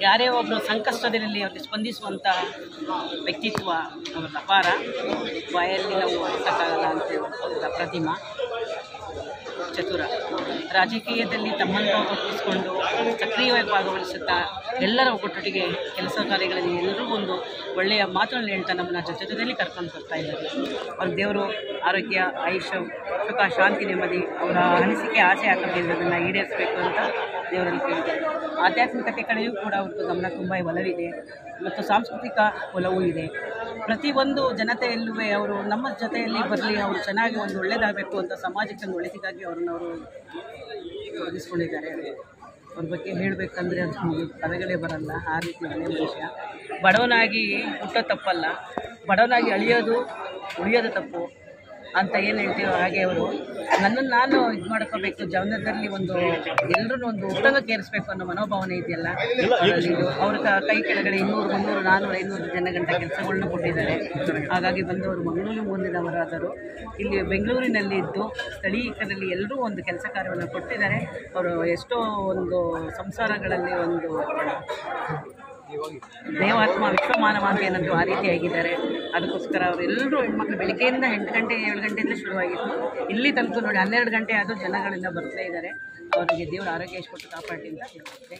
ಯಾರೇ ಒಬ್ಬರು ಸಂಕಷ್ಟದಲ್ಲಿ ಅವರಿಗೆ ಸ್ಪಂದಿಸುವಂಥ ವ್ಯಕ್ತಿತ್ವ ಅವರ ಅಪಾರ, ಬಾಯಲ್ಲಿ ನಾವು ಅರ್ಥಕ್ಕಾಗಲ್ಲ ಅಂತ ಹೇಳುವಂಥ ಪ್ರತಿಮಾ, ಚತುರ, ರಾಜಕೀಯದಲ್ಲಿ ತಮ್ಮನ್ನು ತೊಡಗಿಸಿಕೊಂಡು ಸಕ್ರಿಯವಾಗಿ ಭಾಗವಹಿಸುತ್ತಾ ಎಲ್ಲರ ಒಗ್ಗಟ್ಟಿಗೆ ಕೆಲಸ ಕಾರ್ಯಗಳಲ್ಲಿ ಎಲ್ಲರೂ ಒಂದು ಒಳ್ಳೆಯ ಮಾತುಗಳನ್ನು ಹೇಳ್ತಾ ನಮ್ಮನ್ನು ಜೊತೆಯಲ್ಲಿ ಕರ್ಕೊಂಡು ಬರ್ತಾ ಇದ್ದಾರೆ. ಅವ್ರ ದೇವರು ಆರೋಗ್ಯ, ಆಯುಷ್ಯ, ಸುಖ, ಶಾಂತಿ, ನೆಮ್ಮದಿ, ಅವರ ಅನಿಸಿಕೆ, ಆಸೆ, ಆಕಾಂಕ್ಷೆಗಳನ್ನು ಈಡೇರಿಸಬೇಕು ಅಂತ ದೇವರಲ್ಲಿ ಕೇಳಿದ್ದಾರೆ. ಆಧ್ಯಾತ್ಮಿಕತೆ ಕಡೆಯೂ ಕೂಡ ಅವ್ರದ್ದು ಗಮನ ತುಂಬ ಒಲವಿದೆ ಮತ್ತು ಸಾಂಸ್ಕೃತಿಕ ಒಲವೂ ಇದೆ. ಪ್ರತಿಯೊಂದು ಜನತೆಯಲ್ಲೂ ಅವರು ನಮ್ಮ ಜೊತೆಯಲ್ಲಿ ಬರಲಿ, ಅವರು ಚೆನ್ನಾಗಿ ಒಂದು ಒಳ್ಳೆಯದಾಗಬೇಕು ಅಂತ ಸಮಾಜಕ್ಕೆ ಒಂದು ಒಳ್ಳೆಯದಾಗಿ ಅವರು ತೊಡಗಿಸ್ಕೊಂಡಿದ್ದಾರೆ. ಅವ್ರ ಬಗ್ಗೆ ಹೇಳಬೇಕಂದ್ರೆ ಅದು ಪದಗಳೇ ಬರಲ್ಲ, ಆ ರೀತಿ ಒಳ್ಳೆಯ ಮನುಷ್ಯ. ಬಡವನಾಗಿ ಹುಟ್ಟೋ ತಪ್ಪಲ್ಲ, ಬಡವನಾಗಿ ಉಳಿಯೋದು ತಪ್ಪು ಅಂತ ಏನು ಹೇಳ್ತೀವೋ ಹಾಗೆ ಅವರು ನನ್ನನ್ನು ನಾನು ಇದು ಮಾಡ್ಕೋಬೇಕು, ಜೀವನದಲ್ಲಿ ಒಂದು ಎಲ್ಲರೂ ಒಂದು ಉತ್ತಂಗಕ್ಕೆ ಏರಿಸಬೇಕು ಅನ್ನೋ ಮನೋಭಾವನೆ ಇದೆಯಲ್ಲ, ಅವ್ರ ಕೈ ಕೆಳಗಡೆ 200, 300, 400, 500 ಜನ ಗಂಟ ಕೆಲಸಗಳನ್ನ ಕೊಟ್ಟಿದ್ದಾರೆ. ಹಾಗಾಗಿ ಬಂದವರು ಮಂಗಳೂರು ಮುಂದಿನವರಾದರು ಇಲ್ಲಿ ಬೆಂಗಳೂರಿನಲ್ಲಿ ಇದ್ದು ಸ್ಥಳೀಯರಲ್ಲಿ ಎಲ್ಲರೂ ಒಂದು ಕೆಲಸ ಕಾರ್ಯವನ್ನು ಕೊಟ್ಟಿದ್ದಾರೆ. ಅವರು ಎಷ್ಟೋ ಒಂದು ಸಂಸಾರಗಳಲ್ಲಿ ಒಂದು ದೇವಾತ್ಮ, ವಿಶ್ವಮಾನವ ಅಂತ ಏನಂತೂ ಆ ರೀತಿಯಾಗಿದ್ದಾರೆ. ಅದಕ್ಕೋಸ್ಕರ ಅವರೆಲ್ಲರೂ ಹೆಣ್ಮಕ್ಳು ಬೆಳಗ್ಗೆಯಿಂದ 8 ಗಂಟೆ 7 ಗಂಟೆಯಿಂದ ಶುರುವಾಗಿತ್ತು, ಇಲ್ಲಿ ತನಕ ನೋಡಿ 12 ಗಂಟೆ ಆದರೂ ಜನಗಳಿಂದ ಬರ್ತಾ ಇದ್ದಾರೆ. ಅವರಿಗೆ ದೇವರ ಆರೋಗ್ಯ ಕೊಟ್ಟು ಕಾಪಾಡಿ ಅಂತ ಹೇಳ್ತಾರೆ.